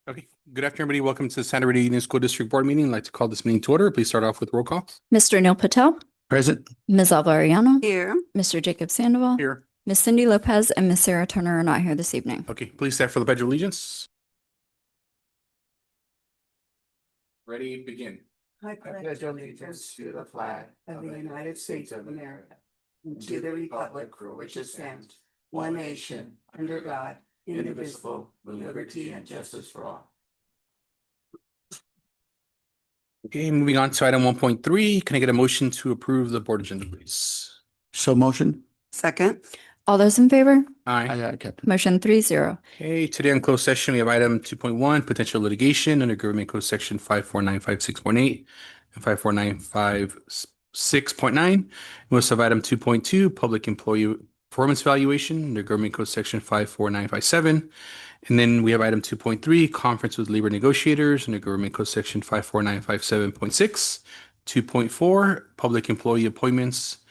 Okay, good afternoon, everybody. Welcome to the Santa Rita Union School District Board meeting. I'd like to call this meeting to order. Please start off with roll call. Mr. Neil Patel, Present. Ms. Alvariano, Here. Mr. Jacob Sandoval, Here. Ms. Cindy Lopez, and Ms. Sarah Turner are not here this evening. Okay, please stand for the Pledge of Allegiance. Ready, begin. I pledge allegiance to the flag of the United States of America and to the republic for which it stands, one nation, under God, indivisible, with liberty and justice for all. Okay, moving on to item 1.3. Can I get a motion to approve the board agenda, please? So motion. Second. All those in favor? Aye. Captain. Motion 3-0. Okay, today in closed session, we have item 2.1, potential litigation under Government Code Section 5495.6.8 and 5495.6.9. We also have item 2.2, public employee performance evaluation under Government Code Section 54957. And then we have item 2.3, conference with labor negotiators under Government Code Section 54957.6. 2.4, public employee appointments /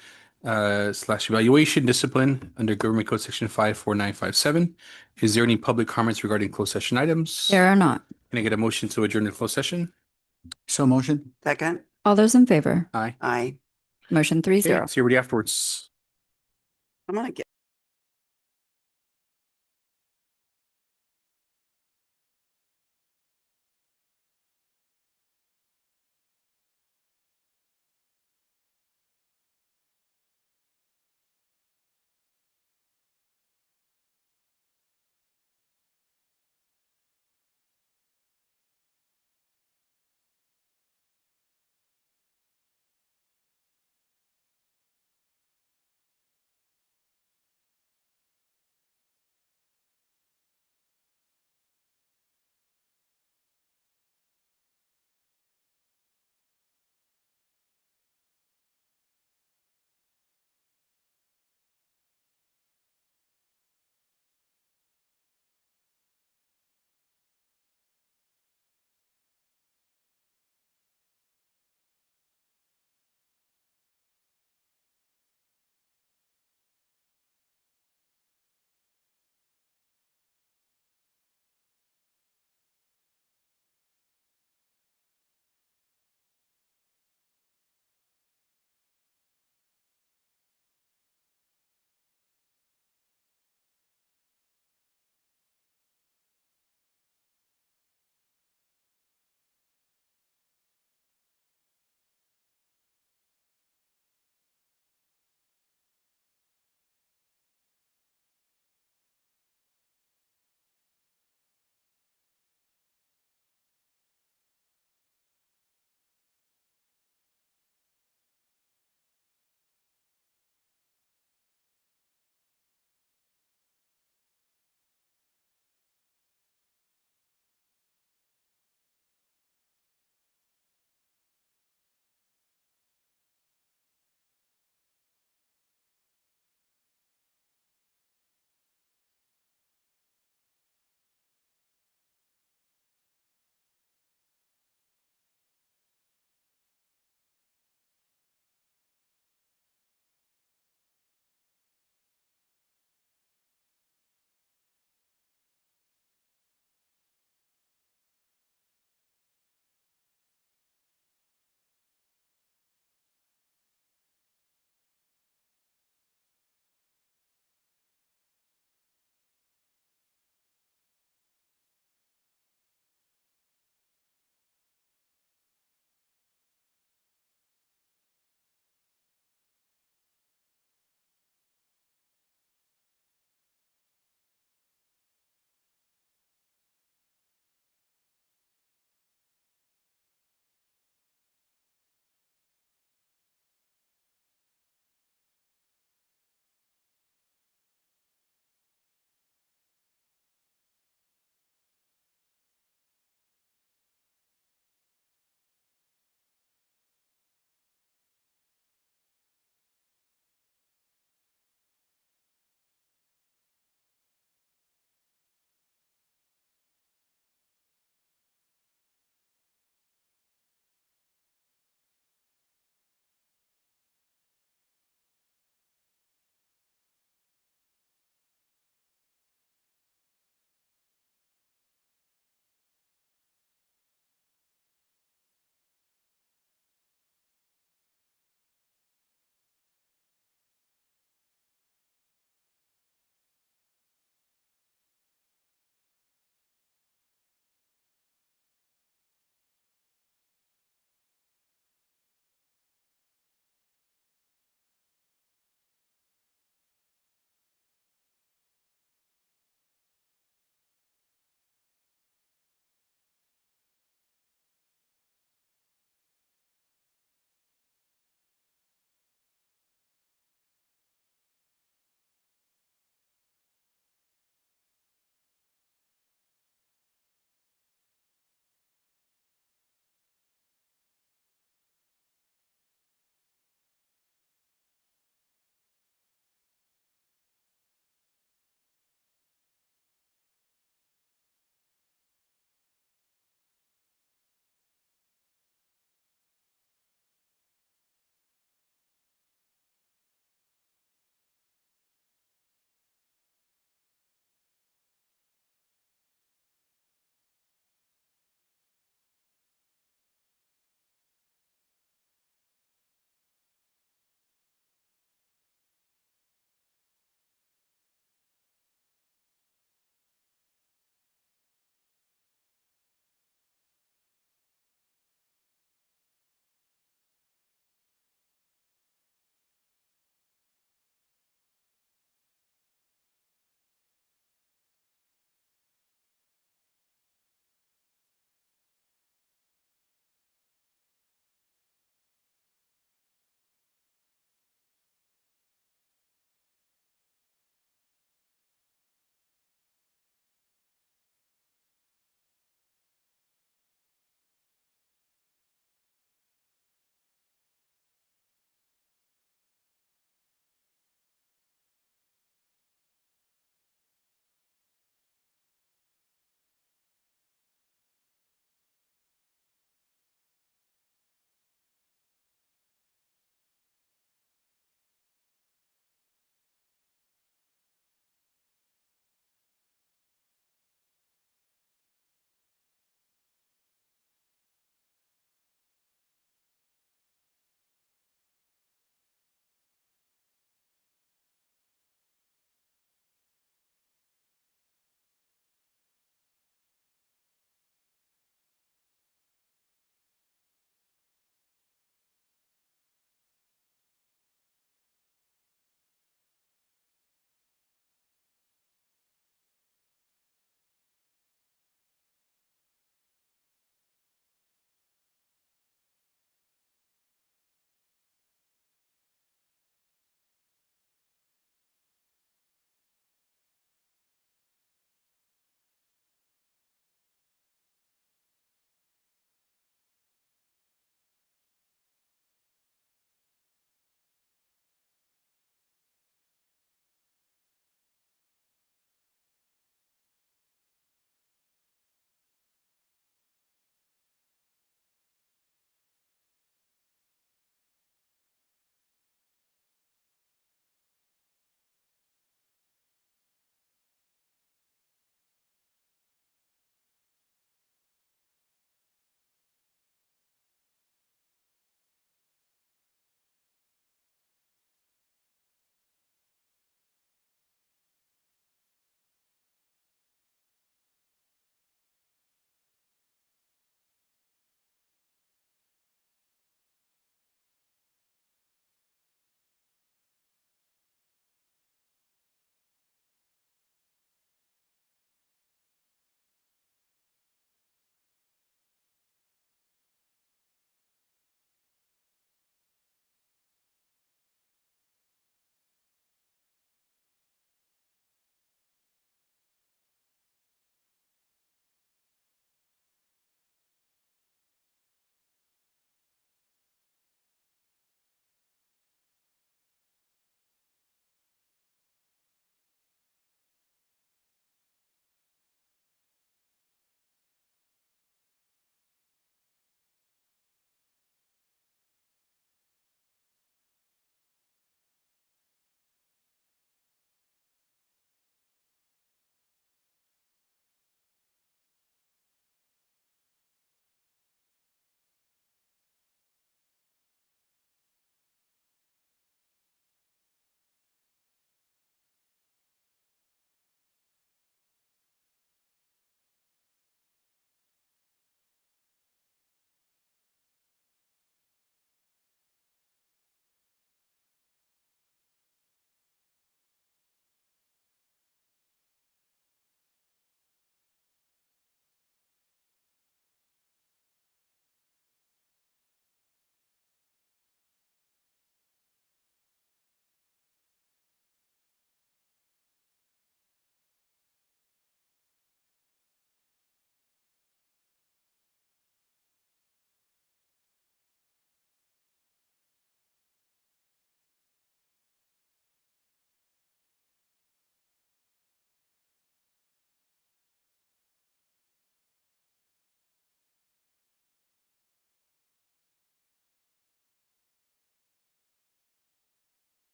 evaluation discipline under Government Code Section 54957. Is there any public comments regarding closed session items? There are not. Can I get a motion to adjourn the closed session? So motion. Second. All those in favor? Aye. Aye. Motion 3-0. Okay, see everybody afterwards. I'm gonna get.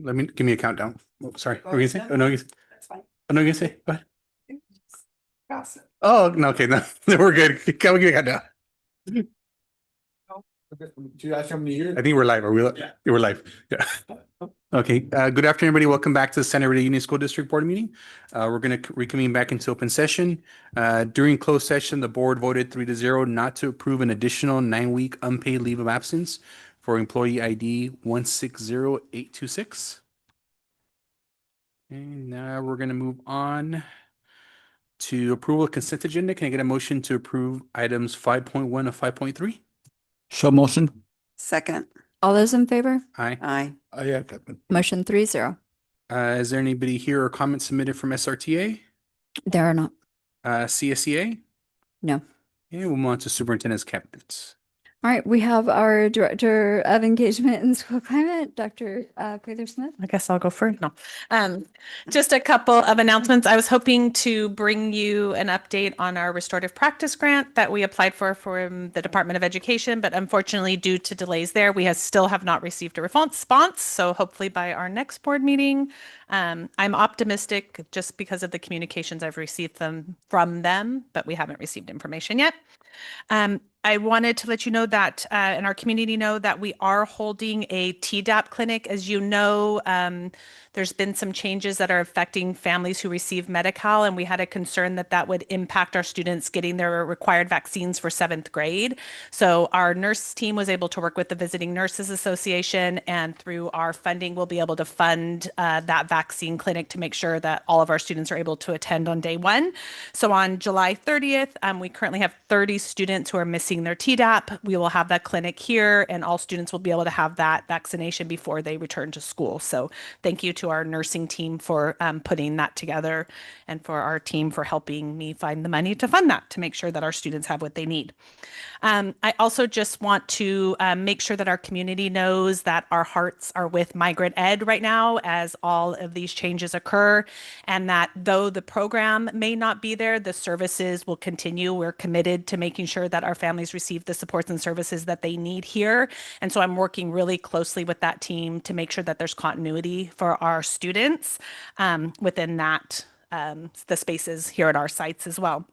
Give me a countdown. Oh, sorry. What were you gonna say? Oh, no, That's fine. oh, no, you gonna say, what? Cross it. Oh, no, okay, no, we're good. Can we give me a countdown? Did you ask how many years? I think we're live. Are we? Yeah. We're live. Yeah. Okay. Good afternoon, everybody. Welcome back to the Santa Rita Union School District Board meeting. We're going to reconvene back into open session. During closed session, the board voted 3-0 not to approve an additional 9-week unpaid leave of absence for employee ID 160826. And now we're going to move on to approval of consent agenda. Can I get a motion to approve items 5.1 of 5.3? So motion? Second. All those in favor? Aye. Aye. Oh, yeah, Captain. Motion 3-0. Is there anybody here or comments submitted from SRTA, There are not. CSEA? No. Yeah, we'll move on to superintendent's candidates. All right, we have our Director of Engagement and School Climate, Dr. Prather Smith. I guess I'll go first. No. Just a couple of announcements. I was hoping to bring you an update on our restorative practice grant that we applied for from the Department of Education, but unfortunately, due to delays there, we still have not received a response. So hopefully by our next board meeting, I'm optimistic just because of the communications I've received from them, but we haven't received information yet. I wanted to let you know that, and our community know that we are holding a TDAP clinic. As you know, there's been some changes that are affecting families who receive Medi-Cal, and we had a concern that that would impact our students getting their required vaccines for 7th grade. So our nurse team was able to work with the Visiting Nurses Association, and through our funding, we'll be able to fund that vaccine clinic to make sure that all of our students are able to attend on day one. So on July 30th, we currently have 30 students who are missing their TDAP. We will have that clinic here, and all students will be able to have that vaccination before they return to school. So thank you to our nursing team for putting that together, and for our team for helping me find the money to fund that to make sure that our students have what they need. I also just want to make sure that our community knows that our hearts are with Migrant Ed right now as all of these changes occur, and that though the program may not be there, the services will continue. We're committed to making sure that our families receive the supports and services that they need here. And so I'm working really closely with that team to make sure that there's continuity for our students within that, the spaces here at our sites as well.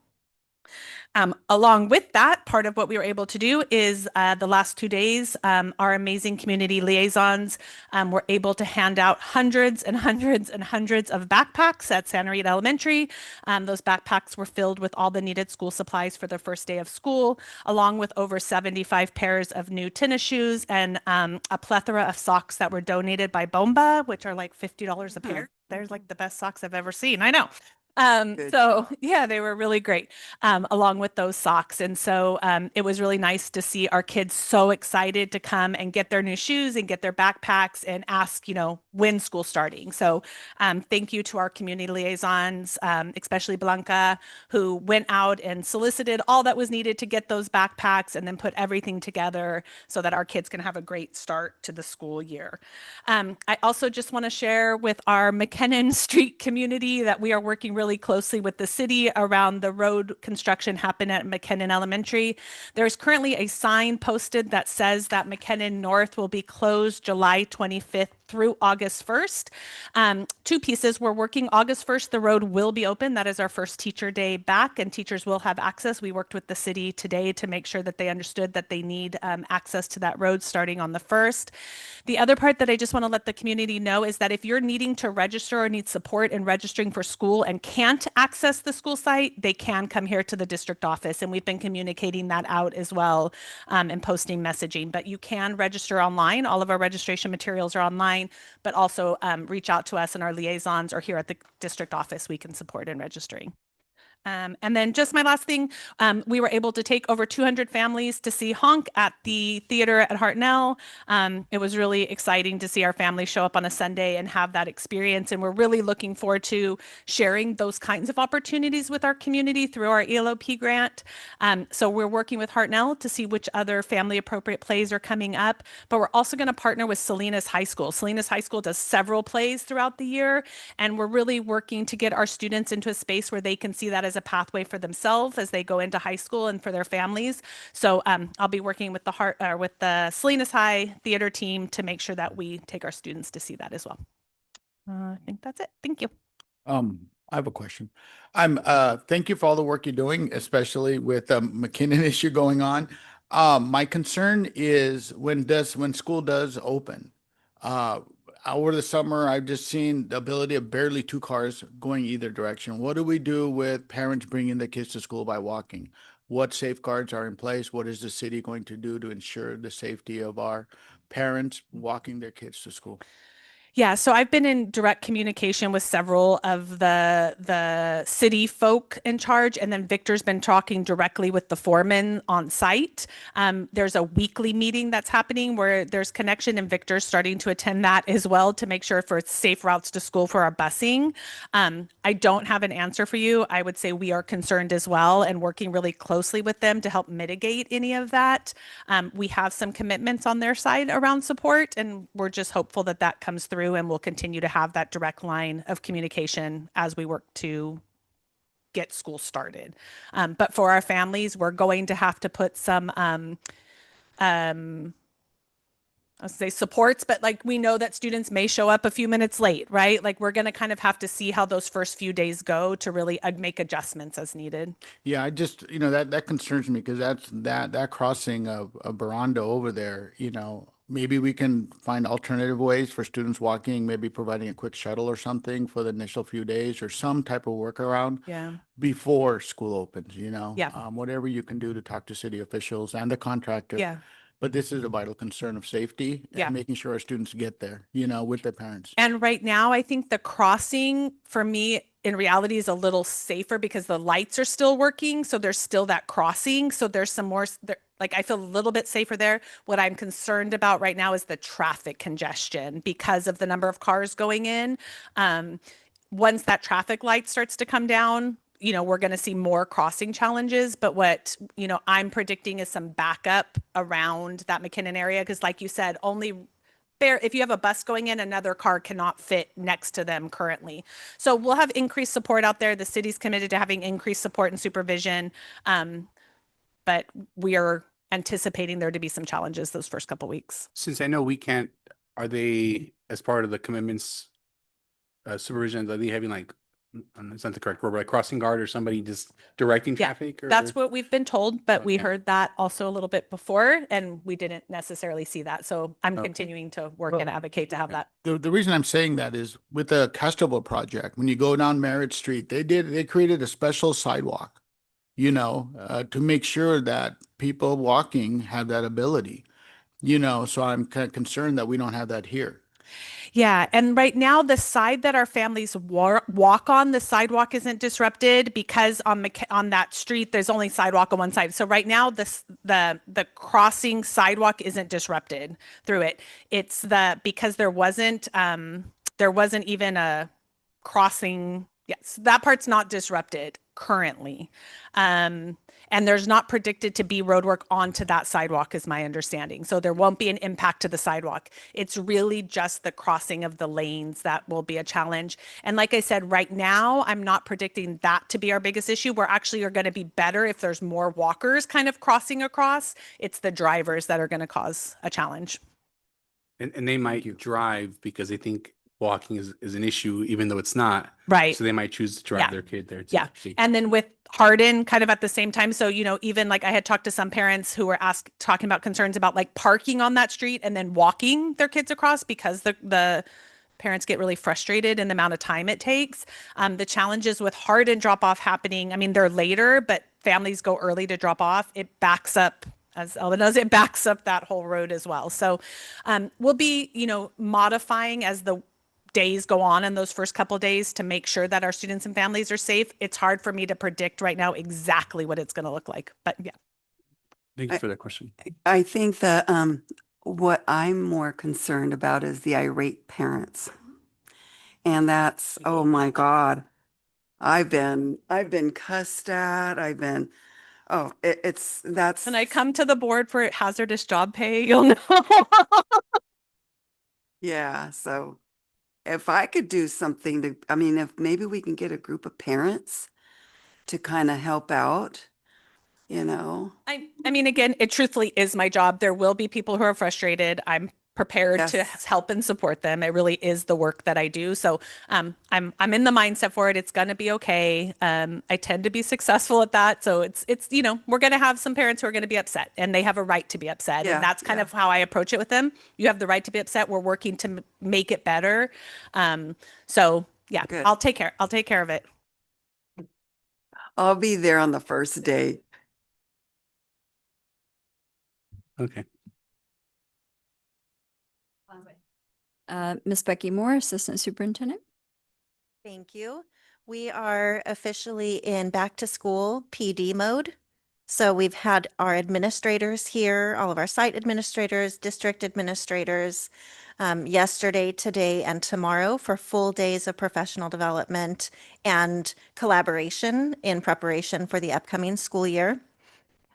Along with that, part of what we were able to do is the last 2 days, our amazing community liaisons were able to hand out hundreds and hundreds and hundreds of backpacks at Santa Rita Elementary. Those backpacks were filled with all the needed school supplies for the first day of school, along with over 75 pairs of new tennis shoes and a plethora of socks that were donated by Bomba, which are like $50 a pair. They're like the best socks I've ever seen. I know. So yeah, they were really great, along with those socks. And so it was really nice to see our kids so excited to come and get their new shoes and get their backpacks and ask, when school's starting. So thank you to our community liaisons, especially Blanca, who went out and solicited all that was needed to get those backpacks and then put everything together so that our kids can have a great start to the school year. I also just want to share with our McKinnon Street community that we are working really closely with the city around the road construction happening at McKinnon Elementary. There's currently a sign posted that says that McKinnon North will be closed July 25th through August 1st. 2 pieces. We're working August 1st. The road will be open. That is our first teacher day back, and teachers will have access. We worked with the city today to make sure that they understood that they need access to that road starting on the 1st. The other part that I just want to let the community know is that if you're needing to register or need support in registering for school and can't access the school site, they can come here to the district office. And we've been communicating that out as well, and posting messaging. But you can register online. All of our registration materials are online, but also reach out to us, and our liaisons are here at the district office. We can support in registering. And then just my last thing, we were able to take over 200 families to see Honk at the theater at Hartnell. It was really exciting to see our families show up on a Sunday and have that experience. And we're really looking forward to sharing those kinds of opportunities with our community through our ELOP grant. So we're working with Hartnell to see which other family appropriate plays are coming up, but we're also going to partner with Salinas High School. Salinas High School does several plays throughout the year, and we're really working to get our students into a space where they can see that as a pathway for themselves as they go into high school and for their families. So I'll be working with the Salinas High theater team to make sure that we take our students to see that as well. I think that's it. Thank you. I have a question. Thank you for all the work you're doing, especially with the McKinnon issue going on. My concern is when school does open, uh, over the summer, I've just seen the ability of barely two cars going either direction. What do we do with parents bringing their kids to school by walking? What safeguards are in place? What is the city going to do to ensure the safety of our parents walking their kids to school? Yeah, so I've been in direct communication with several of the city folk in charge, and then Victor's been talking directly with the foreman on site. There's a weekly meeting that's happening where there's connection, and Victor's starting to attend that as well to make sure for safe routes to school for our busing. I don't have an answer for you. I would say we are concerned as well and working really closely with them to help mitigate any of that. We have some commitments on their side around support, and we're just hopeful that that comes through, and we'll continue to have that direct line of communication as we work to get school started. But for our families, we're going to have to put some I'll say supports, but like we know that students may show up a few minutes late, right? Like we're going to kind of have to see how those first few days go to really make adjustments as needed. Yeah, I just, that concerns me because that crossing of Barando over there, maybe we can find alternative ways for students walking, maybe providing a quick shuttle or something for the initial few days or some type of workaround Yeah. before school opens, Yeah. whatever you can do to talk to city officials and the contractor. Yeah. But this is a vital concern of safety Yeah. and making sure our students get there, with their parents. And right now, I think the crossing for me in reality is a little safer because the lights are still working. So there's still that crossing. So there's some more, like I feel a little bit safer there. What I'm concerned about right now is the traffic congestion because of the number of cars going in. Once that traffic light starts to come down, we're going to see more crossing challenges. But what, I'm predicting is some backup around that McKinnon area. Because like you said, if you have a bus going in, another car cannot fit next to them currently. So we'll have increased support out there. The city's committed to having increased support and supervision. But we are anticipating there to be some challenges those first couple weeks. Since I know we can't, are they, as part of the commitments, supervision, are they having like, it's not the correct word, but like crossing guard or somebody just directing Yeah, traffic? That's what we've been told, but we Okay. heard that also a little bit before, and we didn't necessarily see that. So I'm Okay. continuing to work and advocate to have that. The reason I'm saying that is with the Castleville project, when you go down Merritt Street, they created a special sidewalk, to make sure that people walking have that ability, so I'm kind of concerned that we don't have that here. Yeah, and right now the side that our families walk on, the sidewalk isn't disrupted because on that street there's only sidewalk on one side. So right now the crossing sidewalk isn't disrupted through it. It's because there wasn't even a crossing. Yes, that part's not disrupted currently. And there's not predicted to be roadwork onto that sidewalk is my understanding. So there won't be an impact to the sidewalk. It's really just the crossing of the lanes that will be a challenge. And like I said, right now, I'm not predicting that to be our biggest issue. We're actually are going to be better if there's more walkers kind of crossing across. It's the drivers that are going to cause a challenge. And they might drive because they think walking is an issue, even though it's not. Right. So they might choose to drive Yeah. their kid there. Yeah. And then with Hardin kind of at the same time. So, even like I had talked to some parents who were talking about concerns about like parking on that street and then walking their kids across because the parents get really frustrated in the amount of time it takes. The challenges with Hardin drop off happening, I mean, they're later, but families go early to drop off. It backs up. As Elvin knows, it backs up that whole road as well. So we'll be, modifying as the days go on in those first couple of days to make sure that our students and families are safe. It's hard for me to predict right now exactly what it's going to look like, but yeah. Thank you for that question. I think that what I'm more concerned about is the irate parents. And that's, oh my God. I've been cussed at. That's. When I come to the board for hazardous job pay, you'll know. Yeah, so if I could do something if maybe we can get a group of parents to kind of help out, I mean, again, it truthfully is my job. There will be people who are frustrated. I'm prepared to Yes. help and support them. It really is the work that I do. So I'm in the mindset for it. It's going to be okay. I tend to be successful at that. So it's we're going to have some parents who are going to be upset, and they have a right to be upset. Yeah, And that's kind yeah. of how I approach it with them. You have the right to be upset. We're working to make it better. So yeah, Good. I'll take care of it. I'll be there on the first day. Okay. Miss Becky Moore, Assistant Superintendent. Thank you. We are officially in back to school PD mode. So we've had our administrators here, all of our site administrators, district administrators, yesterday, today, and tomorrow for full days of professional development and collaboration in preparation for the upcoming school year.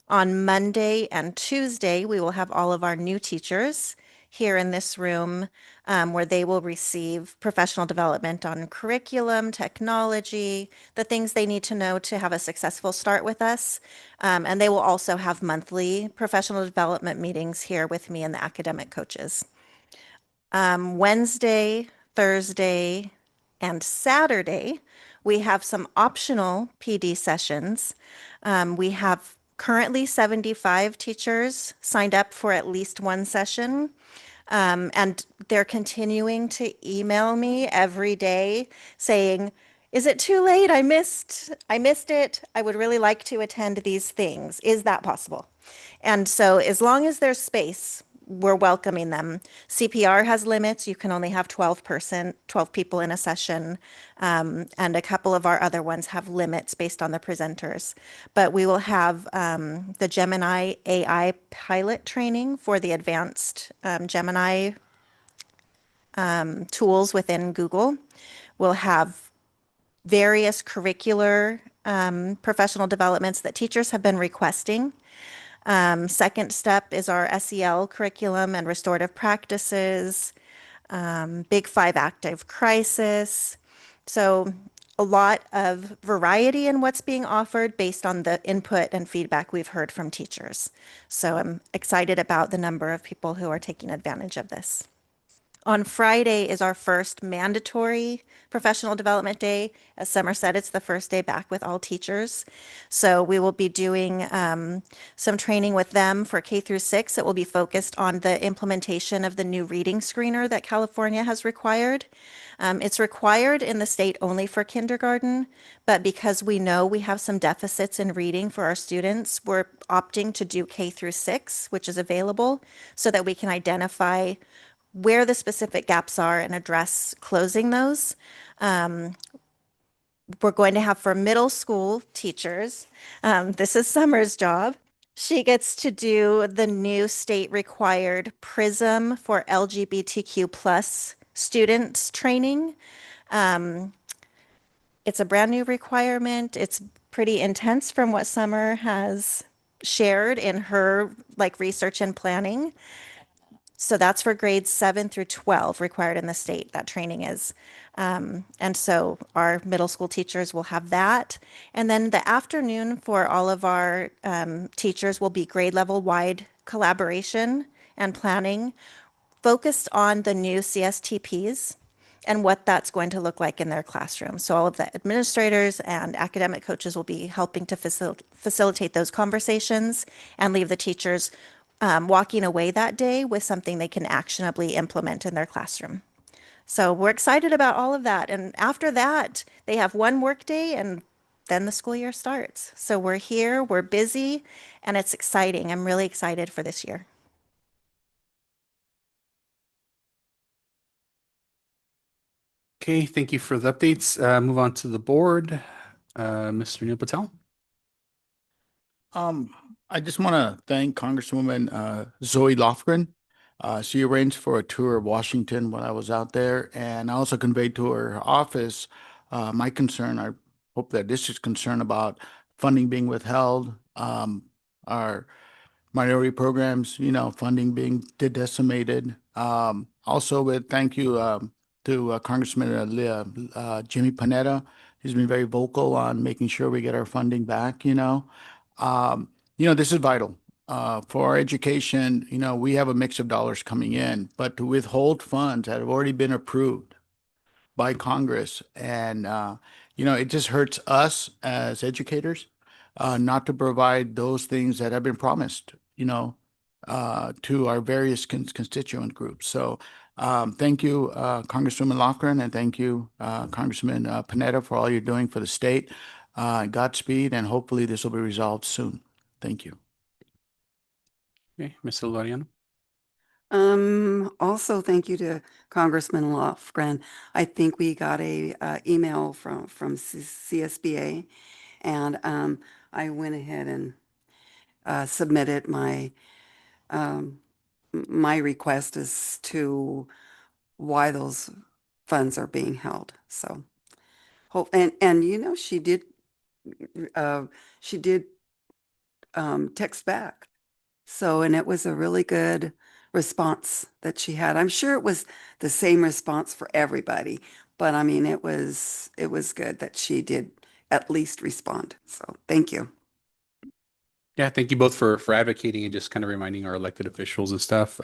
On Monday and Tuesday, we will have all of our new teachers here in this room where they will receive professional development on curriculum, technology, the things they need to know to have a successful start with us. And they will also have monthly professional development meetings here with me and the academic coaches. Wednesday, Thursday, and Saturday, we have some optional PD sessions. We have currently 75 teachers signed up for at least one session. And they're continuing to email me every day saying, is it too late? I missed it. I would really like to attend these things. Is that possible? And so as long as there's space, we're welcoming them. CPR has limits. You can only have 12 people in a session. And a couple of our other ones have limits based on the presenters. But we will have the Gemini AI pilot training for the advanced Gemini tools within Google. We'll have various curricular professional developments that teachers have been requesting. Second step is our SEL curriculum and restorative practices, Big Five active crisis. So a lot of variety in what's being offered based on the input and feedback we've heard from teachers. So I'm excited about the number of people who are taking advantage of this. On Friday is our first mandatory professional development day. As Summer said, it's the first day back with all teachers. So we will be doing some training with them for K through 6. It will be focused on the implementation of the new reading screener that California has required. It's required in the state only for kindergarten, but because we know we have some deficits in reading for our students, we're opting to do K through 6, which is available, so that we can identify where the specific gaps are and address closing those. We're going to have for middle school teachers, this is Summer's job. She gets to do the new state required PRISM for LGBTQ plus students training. It's a brand new requirement. It's pretty intense from what Summer has shared in her research and planning. So that's for grades 7 through 12 required in the state, that training is. And so our middle school teachers will have that. And then the afternoon for all of our teachers will be grade level wide collaboration and planning focused on the new CSTPs and what that's going to look like in their classroom. So all of the administrators and academic coaches will be helping to facilitate those conversations and leave the teachers walking away that day with something they can actionably implement in their classroom. So we're excited about all of that. And after that, they have one work day and then the school year starts. So we're here, we're busy, and it's exciting. I'm really excited for this year. Okay, thank you for the updates. Move on to the board. Mr. Neil Patel. I just want to thank Congresswoman Zoe Lofgren. She arranged for a tour of Washington when I was out there, and I also conveyed to her office my concern. I hope that district's concern about funding being withheld, our minority programs, funding being decimated. Also with thank you to Congressman Jimmy Panetta. He's been very vocal on making sure we get our funding back, this is vital. For our education, we have a mix of dollars coming in, but to withhold funds that have already been approved by Congress, and it just hurts us as educators not to provide those things that have been promised, to our various constituent groups. So thank you, Congresswoman Lofgren, and thank you, Congressman Panetta, for all you're doing for the state. Godspeed, and hopefully this will be resolved soon. Thank you. Okay, Ms. Loriano. Also, thank you to Congressman Lofgren. I think we got a email from CSBA, and I went ahead and submitted my request as to why those funds are being held. So, hope and she did text back. So, and it was a really good response that she had. I'm sure it was the same response for everybody, but I mean, it was good that she did at least respond. So, thank you. Yeah, thank you both for advocating and just kind of reminding our elected officials and stuff.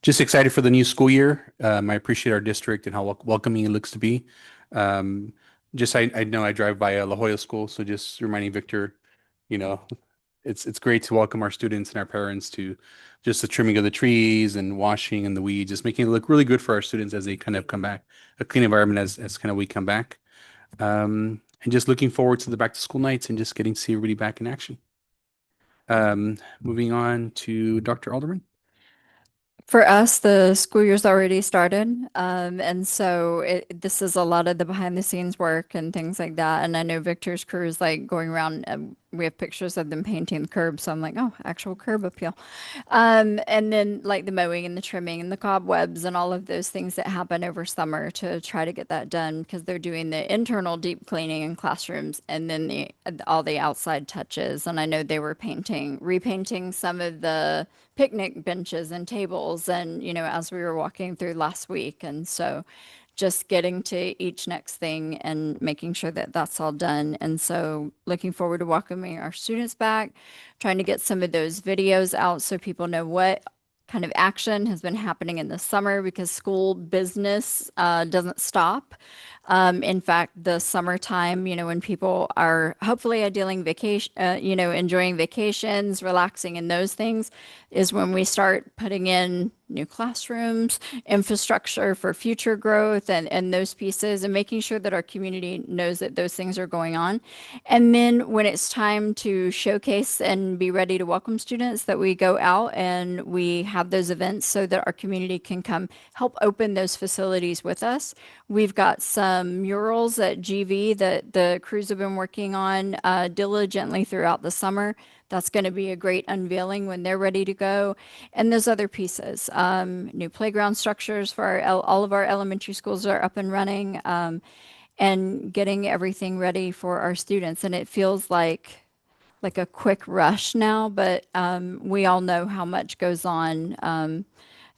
Just excited for the new school year. I appreciate our district and how welcoming it looks to be. I know I drive by La Jolla School, so just reminding Victor, you know, it's great to welcome our students and our parents to just the trimming of the trees and washing and the weeds, just making it look really good for our students as they kind of come back, a clean environment as kind of we come back. And just looking forward to the back to school nights and just getting to see everybody back in action. Moving on to Dr. Alderman. For us, the school year's already started. And so this is a lot of the behind the scenes work and things like that. And I know Victor's crew is like going around and we have pictures of them painting the curb. So I'm like, oh, actual curb appeal. And then like the mowing and the trimming and the cobwebs and all of those things that happen over summer to try to get that done because they're doing the internal deep cleaning in classrooms and then all the outside touches. And I know they were repainting some of the picnic benches and tables and as we were walking through last week. And so just getting to each next thing and making sure that that's all done. And so looking forward to welcoming our students back, trying to get some of those videos out so people know what kind of action has been happening in the summer because school business doesn't stop. In fact, the summertime, when people are hopefully enjoying vacations, relaxing and those things is when we start putting in new classrooms, infrastructure for future growth and those pieces and making sure that our community knows that those things are going on. And then when it's time to showcase and be ready to welcome students, that we go out and we have those events so that our community can come help open those facilities with us. We've got some murals at GV that the crews have been working on diligently throughout the summer. That's going to be a great unveiling when they're ready to go. And those other pieces, new playground structures for all of our elementary schools are up and running and getting everything ready for our students. And it feels like a quick rush now, but we all know how much goes on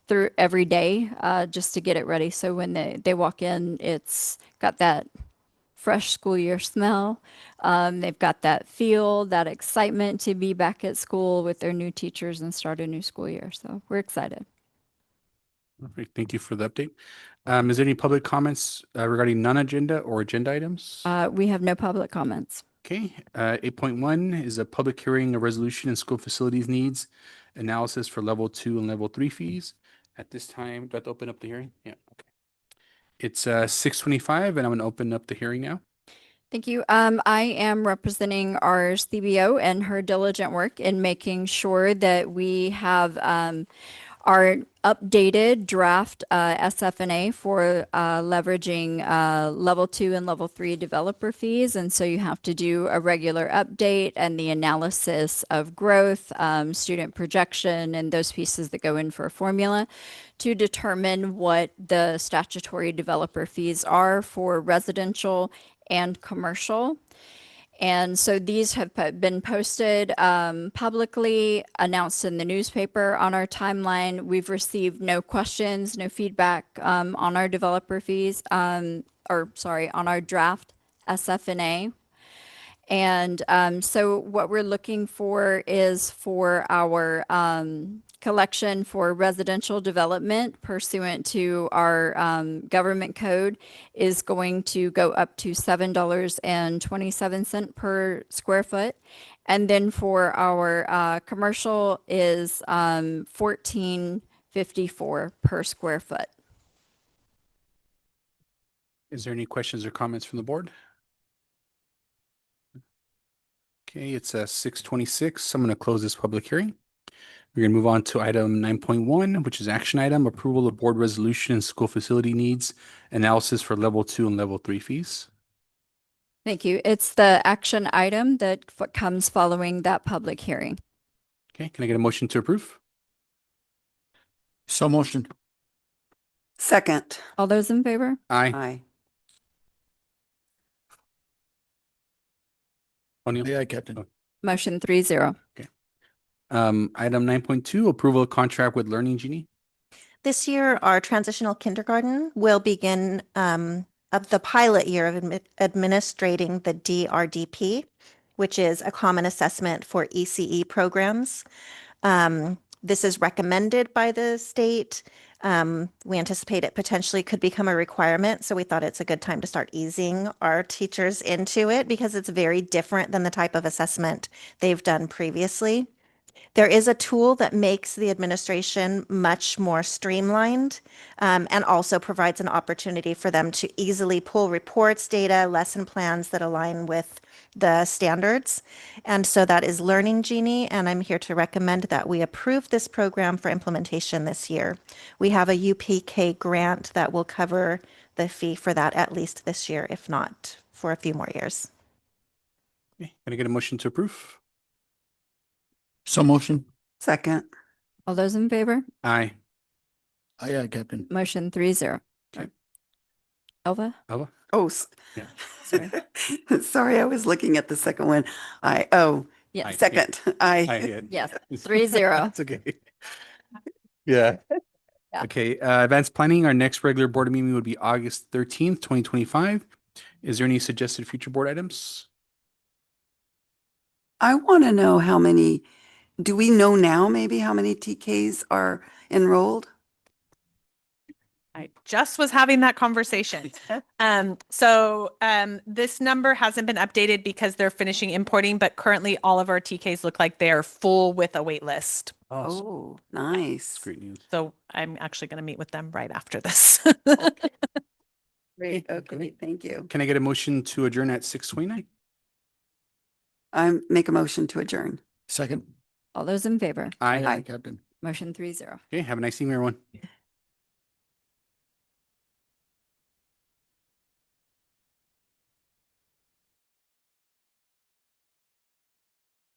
through every day just to get it ready. So when they walk in, it's got that fresh school year smell. They've got that feel, that excitement to be back at school with their new teachers and start a new school year. So we're excited. Perfect. Thank you for the update. Is there any public comments regarding non-agenda or agenda items? We have no public comments. Okay. 8.1 is a public hearing, a resolution and school facilities needs analysis for level 2 and level 3 fees. At this time, do I have to open up the hearing? Yeah. Okay. It's 6:25 and I'm going to open up the hearing now. Thank you. I am representing our CBO and her diligent work in making sure that we have our updated draft SFNA for leveraging level 2 and level 3 developer fees. And so you have to do a regular update and the analysis of growth, student projection, and those pieces that go in for a formula to determine what the statutory developer fees are for residential and commercial. And so these have been posted publicly, announced in the newspaper on our timeline. We've received no questions, no feedback on our developer fees, on our draft SFNA. And so what we're looking for is for our collection for residential development pursuant to our government code is going to go up to $7.27 per square foot. And then for our commercial is $14.54 per square foot. Is there any questions or comments from the board? Okay, it's 6:26. I'm going to close this public hearing. We're going to move on to item 9.1, which is action item, approval of board resolution and school facility needs analysis for level 2 and level 3 fees. Thank you. It's the action item that comes following that public hearing. Okay, can I get a motion to approve? So motion. Second. All those in favor? Aye. Aye. O'Neill? Aye, Captain. Motion 3-0. Item 9.2, approval of contract with Learning Genie. This year, our transitional kindergarten will begin of the pilot year of administrating the DRDP, which is a common assessment for ECE programs. This is recommended by the state. We anticipate it potentially could become a requirement, so we thought it's a good time to start easing our teachers into it because it's very different than the type of assessment they've done previously. There is a tool that makes the administration much more streamlined and also provides an opportunity for them to easily pull reports, data, lesson plans that align with the standards. And so that is Learning Genie, and I'm here to recommend that we approve this program for implementation this year. We have a UPK grant that will cover the fee for that at least this year, if not for a few more years. Okay, can I get a motion to approve? So motion. Second. All those in favor? Aye. Aye, Captain. Motion 3-0. Okay. Elva? Alva? Oh, Yeah. Sorry. sorry, I was looking at the second one. Yes. Second. Aye. Aye. Yes. 3-0. That's okay. Yeah. Yeah. Okay, advanced planning, our next regular board meeting would be August 13th, 2025. Is there any suggested future board items? I want to know how many, do we know now maybe how many TKs are enrolled? I just was having that conversation. This number hasn't been updated because they're finishing importing, but currently all of our TKs look like they are full with a wait list. Oh, nice. That's great news. So I'm actually going to meet with them right after this. Great. Okay, thank you. Can I get a motion to adjourn at 6:29? I make a motion to adjourn. Second. All those in favor? Aye. Aye. Captain. Motion 3-0. Okay, have a nice evening, everyone.